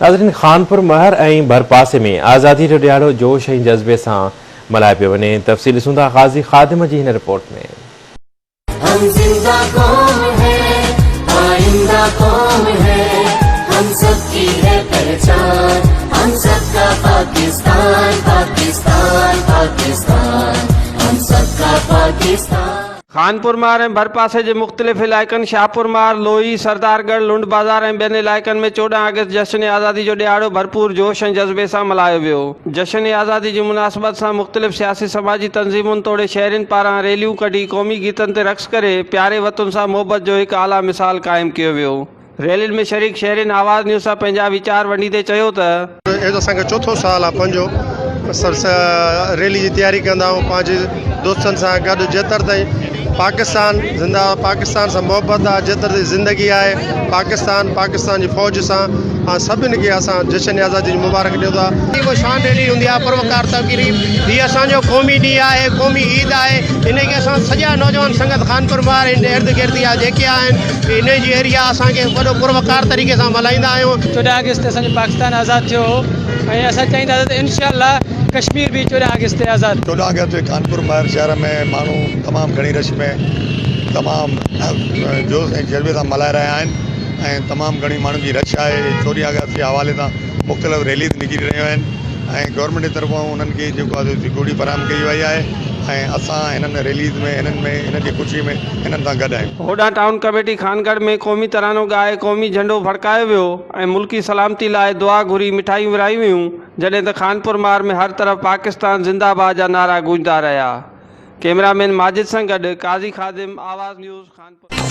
नाज़रीन, खानपुर महर ऐं भरपासे में आज़ादी जो ॾियारो जोश ऐं जज़्बे सां मल्हाए पियो वञे। तफ़सील ॾिसूं था ग़ाज़ी ख़ादिम जी हिन रिपोर्ट में। हम जिंदा कौम है, आइंदा कौम है, हम सबकी है पहचान, हम सबका पाकिस्तान, पाकिस्तान, पाकिस्तान, हम सबका पाकिस्तान। खानपुर मार ऐं भरपासे जे मुख़्तलिफ़ इलाइक़नि शाहपुर मार, लोही, सरदारगढ़, लुंड बाज़ार ऐं ॿियनि इलाइक़नि में 14 अगस्त जश्न आज़ादी जो ॾियारो भरपूर जोश ऐं जज़्बे सां मल्हायो वियो। जश्न आज़ादी जी मुनासिबत सां मुख़्तलिफ़ सियासी समाजी तंज़ीमुनि तोड़े शहरियुनि पारां रैलियूं कढी क़ौमी गीतनि ते रक़्स करे प्यारे वतन सां मोहबत जो हिकु आला मिसाल क़ाइमु कयो वियो। रैलियुनि में शरीक शहरियुनि आवाज़ न्यूज़ सां पंहिंजा वीचार वंडींदे चयो त असांखे चौथों साल आहे पंहिंजो रैली जी तैयारी कंदा आहियूं पंहिंजे दोस्तनि सां गॾु। जेतिरे ताईं पाकिस्तान ज़िंदा, पाकिस्तान सां मोहबत आहे, जेतिरे ताईं ज़िंदगी आहे पाकिस्तान, पाकिस्तान जी फ़ौज सां सभिनी खे असां जश्न आज़ादी जी मुबारक ॾियूं था। को शान रैली हूंदी आहे, परोकार तक़रीब, हीअ असांजो क़ौमी ॾींहुं आहे, क़ौमी ईद आहे। इन खे असां सॼा नौजवान संगत खानपुर मार इर्द गिर्द जा जेके आहिनि इन जी एरिया असांखे वॾो पुरवकार तरीक़े सां मल्हाईंदा आहियूं। 14 अगस्त असांजो पाकिस्तान आज़ादु थियो ऐं असां चाहींदासीं त इंशाअल्लाह कश्मीर भी 14 अगस्त ते आज़ाद। 14 अगस्त कानपुर महर शहर में माण्हू तमामु घणी रश में तमामु जोश ऐं जज़्बे सां मल्हाए रहिया आहिनि ऐं तमामु घणी माण्हुनि जी रश आहे। 14 अगस्त जे हवाले सां मुख़्तलिफ़ रैलीज़ निकिरी रहियूं आहिनि ऐं गवर्नमेंट जी तरफ़ां उन्हनि खे जेको आहे सिक्योरिटी फराहम कई वई आहे ऐं असां हिननि रैलीज़ में हिननि जी ख़ुशी में हिननि सां गॾु आहियूं। होॾां टाउन कमेटी खानगढ़ में क़ौमी तरानो ॻाए क़ौमी झंडो फड़कायो वियो ऐं मुल्की सलामती लाइ दुआ घुरी मिठाइयूं विरायूं वियूं, जॾहिं त खानपुर मार में हर तरफ़ पाकिस्तान ज़िंदाबाद जा नारा गूंजदा रहिया। कैमरामैन माजिद सां गॾु क़ाज़ी ख़ादिम, आवाज़ न्यूज़, खानपुर।